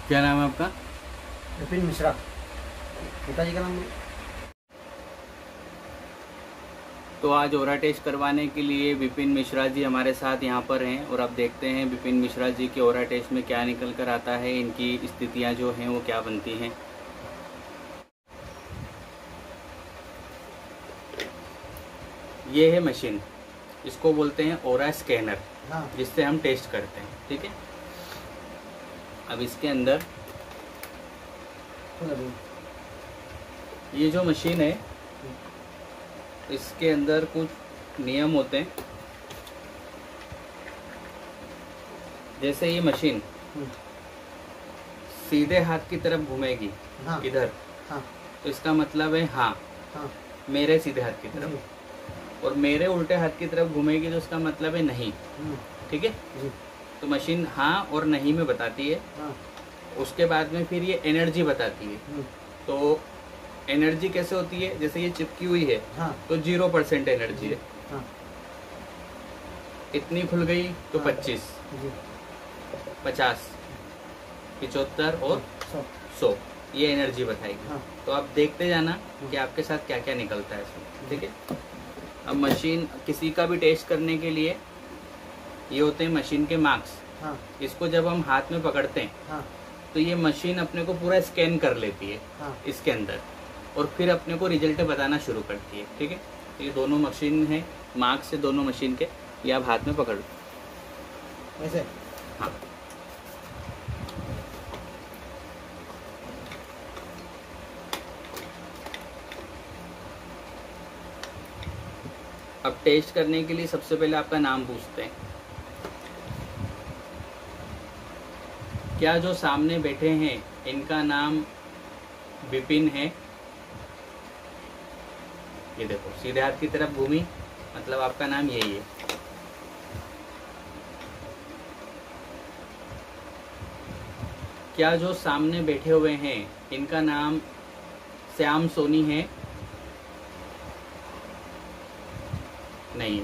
क्या नाम है आपका? विपिन मिश्रा। पिताजी का नाम? तो आज ओरा टेस्ट करवाने के लिए विपिन मिश्रा जी हमारे साथ यहाँ पर हैं और अब देखते हैं विपिन मिश्रा जी के ओरा टेस्ट में क्या निकल कर आता है, इनकी स्थितियाँ जो हैं वो क्या बनती हैं। ये है मशीन, इसको बोलते हैं ओरा स्कैनर, जिससे हम टेस्ट करते हैं। ठीक है, अब इसके अंदर ये जो मशीन है इसके अंदर कुछ नियम होते हैं। जैसे ये मशीन सीधे हाथ की तरफ घूमेगी, इधर, तो इसका मतलब है हाँ, मेरे सीधे हाथ की तरफ, और मेरे उल्टे हाथ की तरफ घूमेगी तो इसका मतलब है नहीं। ठीक है, तो मशीन हाँ और नहीं में बताती है। उसके बाद में फिर ये एनर्जी बताती है। तो एनर्जी कैसे होती है, जैसे ये चिपकी हुई है तो 0% एनर्जी है। इतनी खुल गई तो 25, 50, 75 और 100 ये एनर्जी बताएगी। तो आप देखते जाना कि आपके साथ क्या क्या निकलता है इसमें। ठीक है, अब मशीन किसी का भी टेस्ट करने के लिए ये होते हैं मशीन के मार्क्स। इसको जब हम हाथ में पकड़ते हैं तो ये मशीन अपने को पूरा स्कैन कर लेती है इसके अंदर, और फिर अपने को रिजल्ट बताना शुरू करती है। ठीक है, ये दोनों मशीन है, मार्क्स से दोनों मशीन के, ये आप हाथ में पकड़ लो ऐसे। हाँ, अब टेस्ट करने के लिए सबसे पहले आपका नाम पूछते हैं। क्या जो सामने बैठे हैं इनका नाम विपिन है? ये देखो सीधे हाथ की तरफ घूमी, मतलब आपका नाम यही है। क्या जो सामने बैठे हुए हैं इनका नाम श्याम सोनी है? नहीं,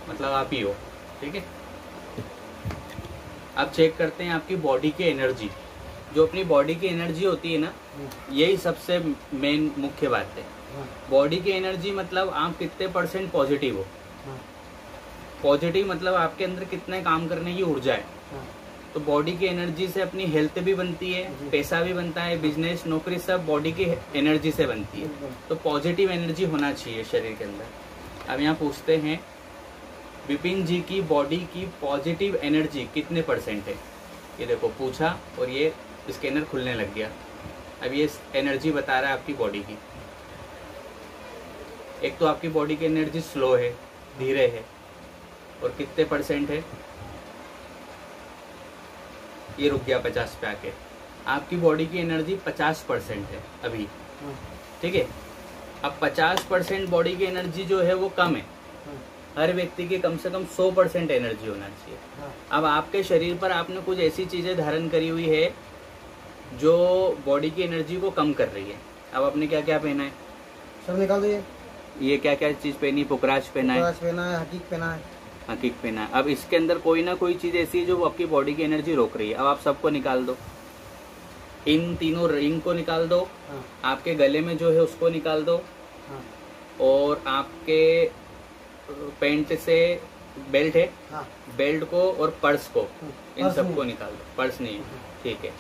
मतलब आप ही हो। ठीक है, अब चेक करते हैं आपकी बॉडी की एनर्जी। जो अपनी बॉडी की एनर्जी होती है ना, यही सबसे मेन मुख्य बात है। बॉडी की एनर्जी मतलब आप कितने % पॉजिटिव हो। पॉजिटिव मतलब आपके अंदर कितने काम करने की ऊर्जा है। तो बॉडी की एनर्जी से अपनी हेल्थ भी बनती है, पैसा भी बनता है, बिजनेस, नौकरी सब बॉडी की एनर्जी से बनती है। तो पॉजिटिव एनर्जी होना चाहिए शरीर के अंदर। अब यहाँ पूछते हैं विपिन जी की बॉडी की पॉजिटिव एनर्जी कितने % है। ये देखो पूछा और ये स्कैनर खुलने लग गया। अब ये एनर्जी बता रहा है आपकी बॉडी की। एक तो आपकी बॉडी की एनर्जी स्लो है, धीरे है, और कितने % है, ये रुक गया 50 पे आके। आपकी बॉडी की एनर्जी 50% है अभी। ठीक है, अब 50% बॉडी की एनर्जी जो है वो कम है। हर व्यक्ति की कम से कम 100% एनर्जी होना चाहिए। अब आपके शरीर पर आपने कुछ ऐसी चीजें धारण करी हुई है जो बॉडी की एनर्जी को कम कर रही है। अब आपने क्या क्या पहना है, सब निकाल दो। ये क्या क्या चीज पहनी? पुकराज पहना है, हकीक पहना है, हकीक पहना है। अब इसके अंदर कोई ना कोई चीज ऐसी है जो आपकी बॉडी की एनर्जी रोक रही है। अब आप सबको निकाल दो, इन तीनों रिंग को निकाल दो, आपके गले में जो है उसको निकाल दो, और आपके पैंट से बेल्ट है, बेल्ट को और पर्स को, इन सबको निकाल दो। पर्स नहीं है, ठीक है।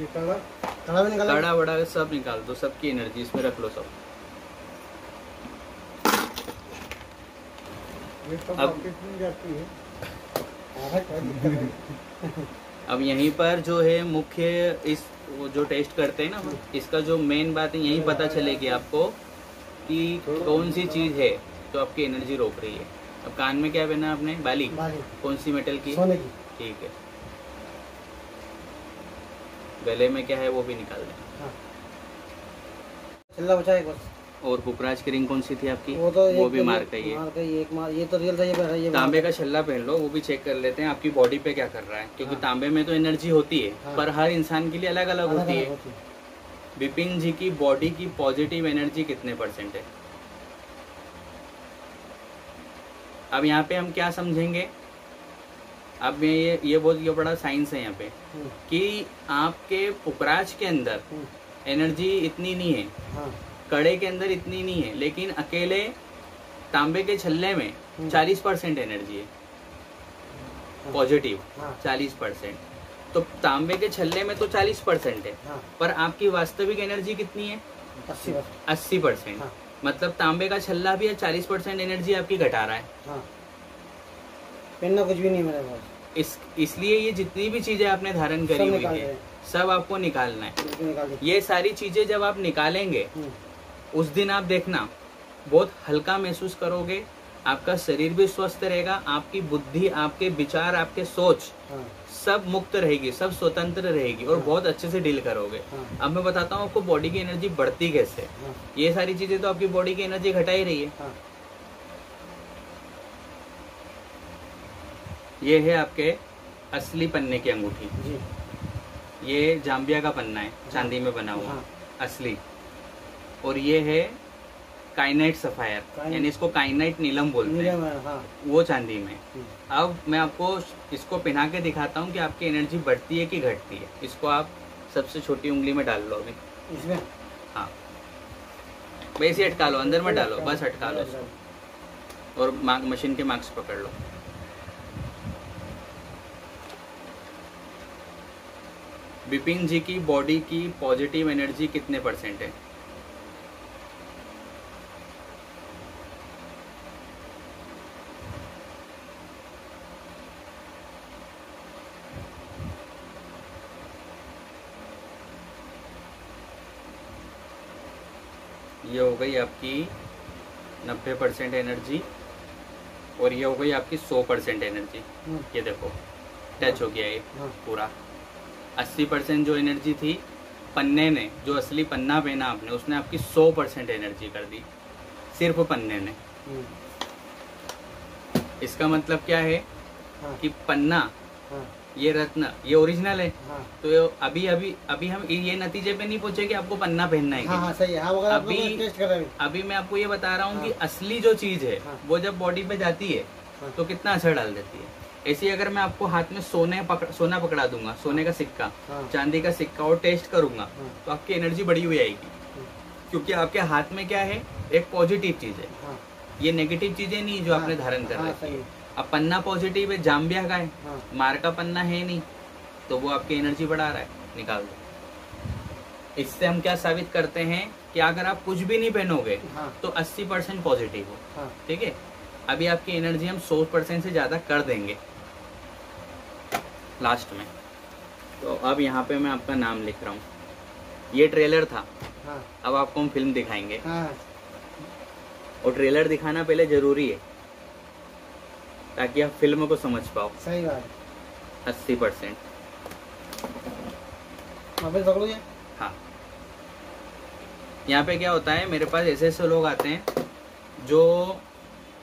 कड़ा वड़ा सब निकाल दो, सबकी एनर्जी इसमें रख लो सब। अब यहीं पर जो है मुख्य इस जो टेस्ट करते हैं ना, इसका जो मेन बात है यही पता चलेगी आपको कि कौन सी चीज है जो आपकी एनर्जी रोक रही है। अब कान में क्या पहना आपने? बाली। कौन सी मेटल की? सोने की। ठीक है। गले में क्या है वो भी निकाल दें। छल्ला बचा है बस। और पुखराज की रिंग कौन सी थी आपकी? वो भी मार का ही है। ये तो रियल था, ये तांबे का छल्ला पहन लो, वो भी चेक कर लेते हैं आपकी बॉडी पे क्या कर रहा है, क्योंकि तांबे में तो एनर्जी होती है पर हर इंसान के लिए अलग अलग होती है। विपिन जी की बॉडी की पॉजिटिव एनर्जी कितने % है? अब यहाँ पे हम क्या समझेंगे अब मैं ये बहुत ये बड़ा साइंस है यहाँ पे कि आपके पुखराज के अंदर एनर्जी इतनी नहीं है, हाँ कड़े के अंदर इतनी नहीं है, लेकिन अकेले तांबे के छल्ले में 40% एनर्जी है पॉजिटिव, हाँ 40%। तो तांबे के छल्ले में तो 40% है, हाँ पर आपकी वास्तविक एनर्जी कितनी है? 80%। 80%। हाँ मतलब तांबे का छल्ला भी 40% एनर्जी आपकी घटा रहा है। हाँ पहनना कुछ भी नहीं मेरे पास। इसलिए ये जितनी भी चीजें आपने धारण करी हुई है सब आपको निकालना है। निकाल ये सारी चीजें जब आप निकालेंगे उस दिन आप देखना बहुत हल्का महसूस करोगे, आपका शरीर भी स्वस्थ रहेगा, आपकी बुद्धि, आपके विचार, आपके सोच हाँ सब मुक्त रहेगी, सब स्वतंत्र रहेगी और बहुत अच्छे से डील करोगे। हाँ अब मैं बताता हूँ आपको बॉडी की एनर्जी बढ़ती कैसे। हाँ ये सारी चीजें तो आपकी बॉडी की एनर्जी घटा ही रही है। हाँ ये है आपके असली पन्ने की अंगूठी, जी ये जाम्बिया का पन्ना है, चांदी में बना हुआ हाँ असली। और ये है काइनाइट सफायर, यानी इसको काइनाइट नीलम बोलते हैं, नीलम है, हाँ वो चांदी में। अब मैं आपको इसको पहना के दिखाता हूँ कि आपकी एनर्जी बढ़ती है कि घटती है। इसको आप सबसे छोटी उंगली में डाल लो अभी। इसमें हाँ वैसे अटका लो, अंदर में डालो, बस अटका लो इसको और मशीन के मार्क्स पकड़ लो। विपिन जी की बॉडी की पॉजिटिव एनर्जी कितने % है? ये हो गई आपकी 90% एनर्जी और ये हो गई आपकी 100% एनर्जी। ये देखो टच हो गया ये पूरा। 80% जो एनर्जी थी पन्ने ने, जो असली पन्ना पहना आपने, उसने आपकी 100% एनर्जी कर दी सिर्फ पन्ने ने। इसका मतलब क्या है कि पन्ना, ये रत्न, ये ओरिजिनल है। तो अभी हम ये नतीजे पे नहीं पहुंचे कि आपको पन्ना पहनना है। हाँ, सही है। हाँ, अभी मैं आपको ये बता रहा हूँ कि असली जो चीज है वो जब बॉडी पे जाती है तो कितना असर डाल देती है। ऐसे अगर मैं आपको हाथ में सोना पकड़ा दूंगा, सोने का सिक्का, चांदी का सिक्का, और टेस्ट करूंगा तो आपकी एनर्जी बढ़ी हुई आएगी, क्योंकि आपके हाथ में क्या है, एक पॉजिटिव चीज है। ये नेगेटिव चीजें नहीं जो आपने धारण कर रखी है। अब पन्ना पॉजिटिव है, जाम्बिया का है, मार का पन्ना है नहीं, तो वो आपकी एनर्जी बढ़ा रहा है, निकाल दो। इससे हम क्या साबित करते हैं कि अगर आप कुछ भी नहीं पहनोगे तो 80% पॉजिटिव हो। ठीक है, अभी आपकी एनर्जी हम 100% से ज्यादा कर देंगे लास्ट में। तो अब यहाँ पे मैं आपका नाम लिख रहा हूँ। ये ट्रेलर था, अब आपको हम फिल्म दिखाएंगे। और ट्रेलर दिखाना पहले जरूरी है ताकि आप फिल्म को समझ पाओ। सही बात। 80%। हाँ, यहाँ पे क्या होता है, मेरे पास ऐसे ऐसे लोग आते हैं जो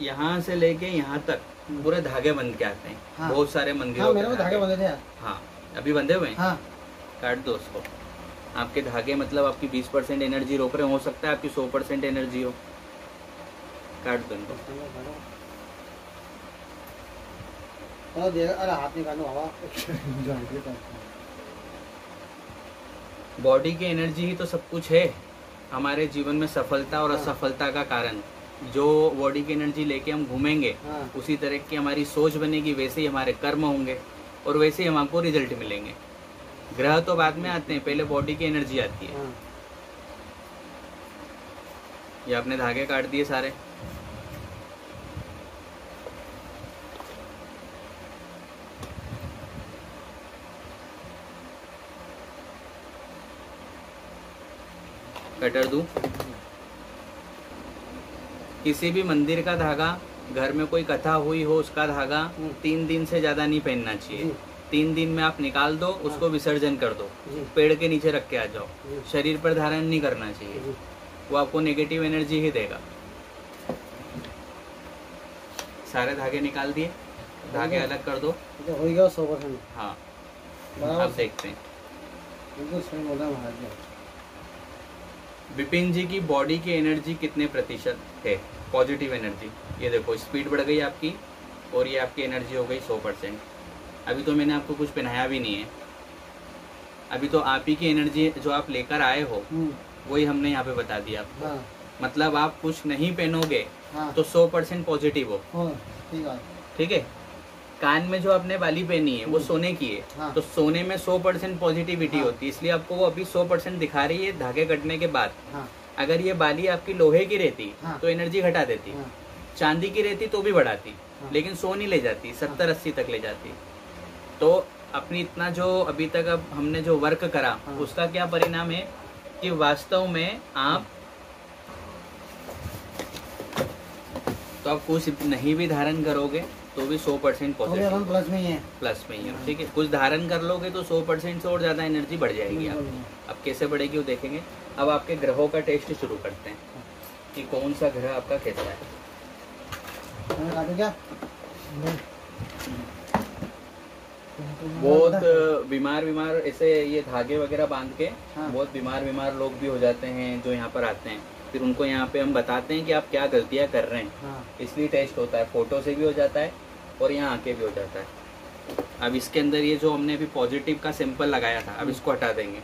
यहाँ से लेके यहाँ तक पूरे धागे बंध के आते हैं। बहुत सारे मंदिरों मेरे को धागे बंधे थे। हाँ, अभी बंधे हुए हैं। काट दो उसको। आपके धागे मतलब आपकी 20% एनर्जी रोक रहे हो सकता है आपकी 100% एनर्जी हो। काट दो इनको। हाथ निकालो हवा। बॉडी की एनर्जी ही तो सब कुछ है। हमारे जीवन में सफलता और असफलता का कारण, जो बॉडी की एनर्जी लेके हम घूमेंगे उसी तरह की हमारी सोच बनेगी, वैसे ही हमारे कर्म होंगे और वैसे ही हमको रिजल्ट मिलेंगे। ग्रह तो बाद में आते हैं, पहले बॉडी की एनर्जी आती है। ये आपने धागे काट दिए सारे। कटर दूं। किसी भी मंदिर का धागा, घर में कोई कथा हुई हो उसका धागा 3 दिन से ज्यादा नहीं पहनना चाहिए। 3 दिन में आप निकाल दो, उसको विसर्जन कर दो, पेड़ के नीचे रख के आ जाओ। शरीर पर धारण नहीं करना चाहिए, वो आपको नेगेटिव एनर्जी ही देगा। सारे धागे निकाल दिए, धागे अलग कर दो। हो गया 100%। हाँ, आप देखते हैं विपिन जी की बॉडी की एनर्जी कितने प्रतिशत है पॉजिटिव एनर्जी। ये देखो स्पीड बढ़ गई आपकी और ये आपकी एनर्जी हो गई 100%। अभी तो मैंने आपको कुछ पहनाया भी नहीं है, अभी तो आप ही की एनर्जी जो आप लेकर आए हो वही हमने यहाँ पे बता दिया आपको। हाँ मतलब आप कुछ नहीं पहनोगे हाँ तो 100% पॉजिटिव हो। ठीक है। ठीक है, कान में जो आपने बाली पहनी है वो सोने की है, हाँ। तो सोने में 100% पॉजिटिविटी हाँ। होती है, इसलिए आपको वो अभी 100% दिखा रही है धागे कटने के बाद। हाँ अगर ये बाली आपकी लोहे की रहती हाँ। तो एनर्जी घटा देती, हाँ चांदी की रहती तो भी बढ़ाती, हाँ। लेकिन सो नहीं ले जाती, 70-80 तक ले जाती। तो अपनी इतना जो अभी तक अब हमने जो वर्क करा हाँ। उसका क्या परिणाम है कि वास्तव में आप तो आप कुछ नहीं भी धारण करोगे तो भी 100% तो भी अपन पॉजिटिव प्लस में ही है। प्लस में ही है। ठीक है, कुछ धारण कर लोगे तो 100% से और ज्यादा एनर्जी बढ़ जाएगी आपकी। अब कैसे बढ़ेगी वो देखेंगे। अब आपके ग्रहों का टेस्ट शुरू करते हैं कि कौन सा ग्रह आपका कैसा है। मैंने काटू क्या? बहुत बीमार ऐसे ये धागे वगैरह बांध के हाँ। बहुत बीमार लोग भी हो जाते हैं जो यहाँ पर आते हैं, फिर उनको यहाँ पे हम बताते हैं कि आप क्या गलतियाँ कर रहे हैं। हाँ। इसलिए टेस्ट होता है, फोटो से भी हो जाता है और यहाँ आके भी हो जाता है। अब इसके अंदर ये जो हमने अभी पॉजिटिव का सिंपल लगाया था, अब इसको हटा देंगे,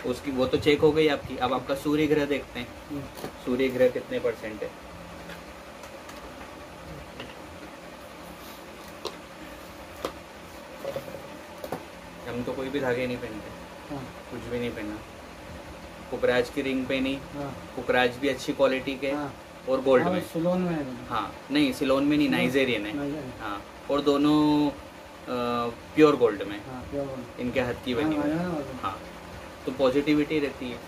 उसकी वो तो चेक हो गई आपकी। अब आपका सूर्य ग्रह देखते हैं, सूर्य ग्रह कितने % है। हम तो कोई भी धागे नहीं पहनते, हाँ। कुछ भी नहीं पहना। पुखराज की रिंग पहनी, हाँ। पुखराज भी अच्छी क्वालिटी के हाँ। और गोल्ड में। सिलोन में है। हाँ नहीं, सिलोन में नहीं, नाइजेरियन है। नाइजेरियन। हाँ, और दोनों प्योर गोल्ड में, हाँ, प्योर गोल्ड। इनके हाथ की बनी हुई। हाँ, हाँ, तो पॉजिटिविटी रहती है।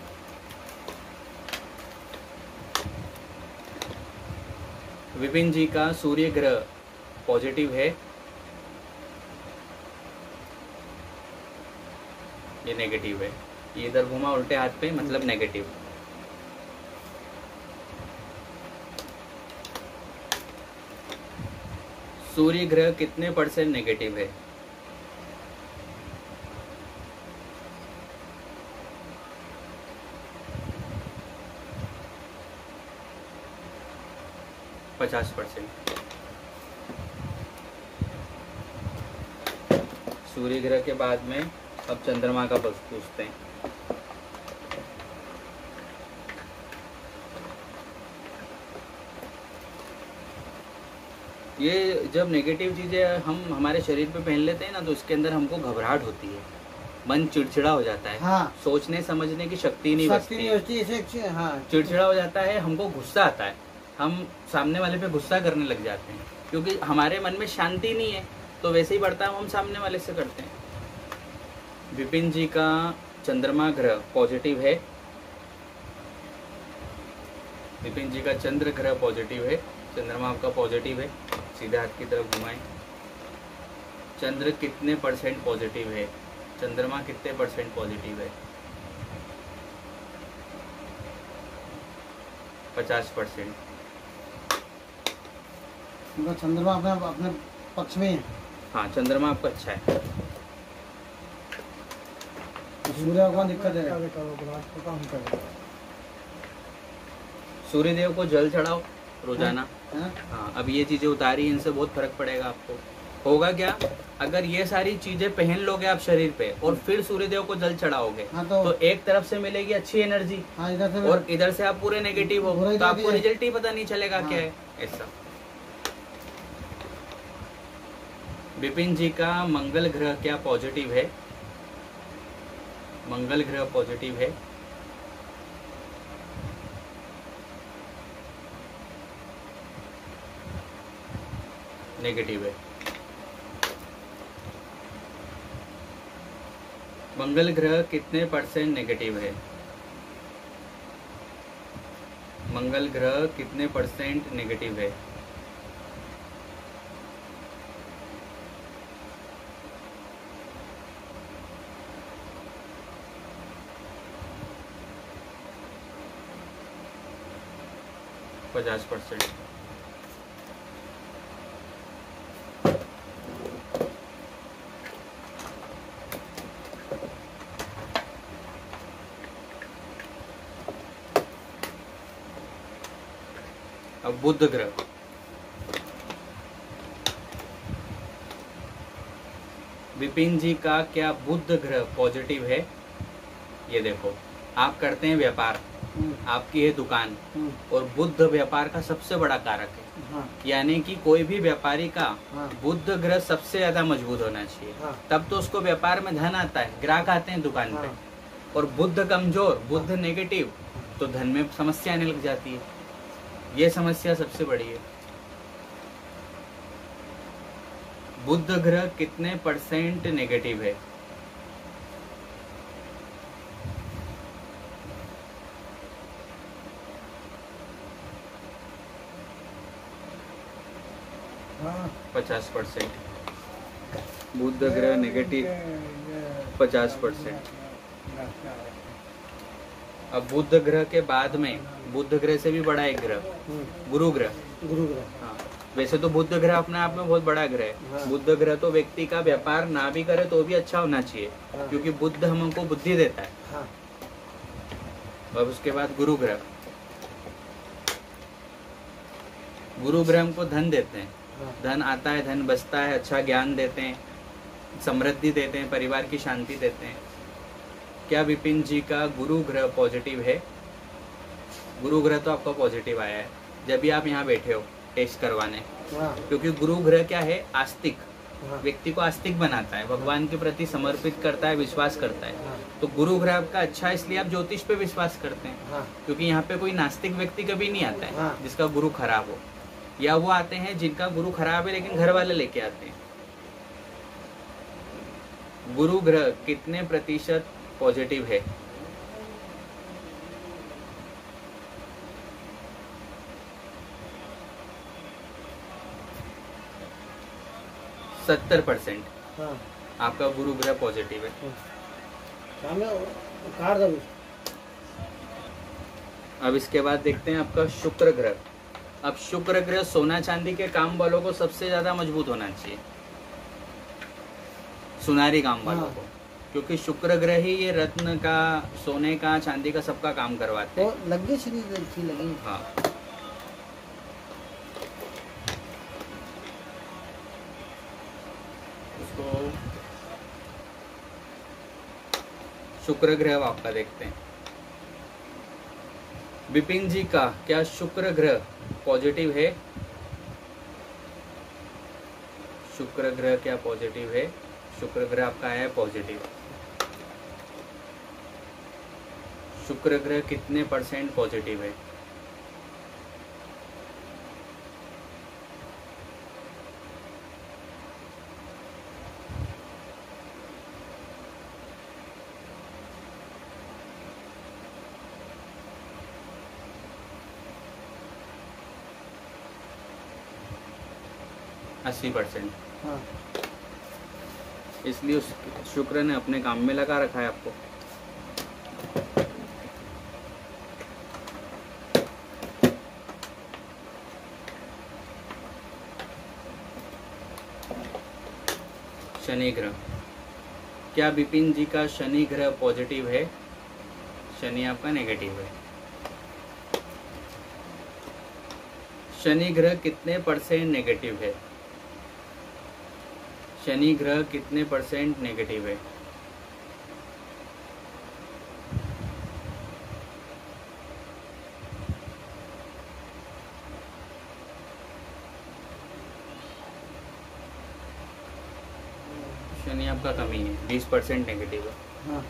विपिन जी का सूर्य ग्रह पॉजिटिव है, ये नेगेटिव है। ये इधर घुमा उल्टे हाथ पे, मतलब नेगेटिव। सूर्य ग्रह कितने % नेगेटिव है। %50। सूर्य ग्रह के बाद में अब चंद्रमा का पूछते हैं। ये जब नेगेटिव चीजें हम हमारे शरीर पे पहन लेते हैं ना, तो इसके अंदर हमको घबराहट होती है, मन चिड़चिड़ा हो जाता है। हाँ। सोचने समझने की शक्ति नहीं बचती, हाँ। चिड़चिड़ा हो जाता है, हमको गुस्सा आता है, हम सामने वाले पे गुस्सा करने लग जाते हैं, क्योंकि हमारे मन में शांति नहीं है। तो वैसे ही बढ़ता हम सामने वाले से करते हैं। विपिन जी का चंद्रमा ग्रह पॉजिटिव है, विपिन जी का चंद्र ग्रह पॉजिटिव है, चंद्रमा आपका पॉजिटिव है। सीधे हाथ की तरफ घुमाएं। चंद्र कितने % पॉजिटिव है, चंद्रमा कितने % पॉजिटिव है। 50%। चंद्रमा अपने अपने पक्ष में है। हाँ, चंद्रमा आपका अच्छा है। सूर्य को दिक्कत है। सूर्य देव को जल चढ़ाओ रोजाना। हाँ? हाँ, अब ये चीजें उतारी, इनसे बहुत फर्क पड़ेगा आपको। होगा क्या, अगर ये सारी चीजें पहन लोगे आप शरीर पे और फिर सूर्यदेव को जल चढ़ाओगे, हाँ, तो एक तरफ से मिलेगी अच्छी एनर्जी, हाँ, इधर से और इधर से आप पूरे नेगेटिव हो, बुराई तो आपको जाती है। रिजल्ट ही पता नहीं चलेगा हाँ। क्या है ऐसा। विपिन जी का मंगल ग्रह क्या पॉजिटिव है, मंगल ग्रह पॉजिटिव है। नेगेटिव है। मंगल ग्रह कितने % नेगेटिव है, मंगल ग्रह कितने % नेगेटिव है। %50। अब बुध ग्रह, विपिन जी का क्या बुध ग्रह पॉजिटिव है? ये देखो, आप करते हैं व्यापार, आपकी है दुकान, और बुध व्यापार का सबसे बड़ा कारक है। हाँ, यानी कि कोई भी व्यापारी का हाँ, बुध ग्रह सबसे ज्यादा मजबूत होना चाहिए, हाँ, तब तो उसको व्यापार में धन आता है, ग्राहक आते हैं दुकान पे। हाँ, और बुध कमजोर, बुध नेगेटिव, तो धन में समस्या आने लग जाती है। ये समस्या सबसे बड़ी है। बुध ग्रह कितने % नेगेटिव है? हाँ, 50%। बुध ग्रह नेगेटिव 50%। अब बुध ग्रह के बाद में बुध ग्रह से भी बड़ा एक ग्रह, गुरु ग्रह। गुरु ग्रह। हाँ, वैसे तो बुध ग्रह अपने आप में बहुत बड़ा ग्रह है। हाँ। बुध ग्रह तो व्यक्ति का व्यापार ना भी करे तो भी अच्छा होना चाहिए, हाँ। क्योंकि बुध हमको बुद्धि देता है। हाँ, और उसके बाद गुरु ग्रह, गुरु ग्रह हमको धन देते हैं, हाँ, धन आता है, धन बचता है, अच्छा ज्ञान देते हैं, समृद्धि देते हैं, परिवार की शांति देते हैं। क्या विपिन जी का गुरु ग्रह पॉजिटिव है? गुरु ग्रह तो आपका पॉजिटिव आया है जब भी आप यहाँ बैठे हो टेस्ट करवाने, हाँ, क्योंकि गुरु ग्रह क्या है? आस्तिक, हाँ, व्यक्ति को आस्तिक बनाता है, भगवान के प्रति समर्पित करता है, विश्वास करता है। हाँ, तो गुरु ग्रह आपका अच्छा है, इसलिए आप ज्योतिष पे विश्वास करते हैं, हाँ, क्योंकि यहाँ पे कोई नास्तिक व्यक्ति कभी नहीं आता है हाँ। जिसका गुरु खराब हो, या वो आते हैं जिनका गुरु खराब है लेकिन घर वाले लेके आते हैं। गुरु ग्रह कितने % पॉजिटिव है? सत्तर % हाँ, आपका गुरु ग्रह पॉजिटिव है। सामने कार दो। अब इसके बाद देखते हैं आपका शुक्र ग्रह। अब शुक्र ग्रह सोना चांदी के काम वालों को सबसे ज्यादा मजबूत होना चाहिए, सुनारी काम वालों हाँ। को, क्योंकि शुक्र ग्रह ही ये रत्न का, सोने का, चांदी का सबका काम करवाते हैं। तो लग गई सीरीज अच्छी लगी। हाँ, उसको शुक्र ग्रह आपका देखते हैं। विपिन जी का क्या शुक्र ग्रह पॉजिटिव है? शुक्र ग्रह क्या पॉजिटिव है? शुक्र ग्रह आपका है पॉजिटिव। शुक्र ग्रह कितने % पॉजिटिव है? अस्सी %। हाँ, इसलिए उस शुक्र ने अपने काम में लगा रखा है आपको। शनि ग्रह, क्या विपिन जी का शनि ग्रह पॉजिटिव है? शनि आपका नेगेटिव है। शनि ग्रह कितने % नेगेटिव है? शनि ग्रह कितने % नेगेटिव है? शनि आपका कमी है, 20% नेगेटिव है। हाँ,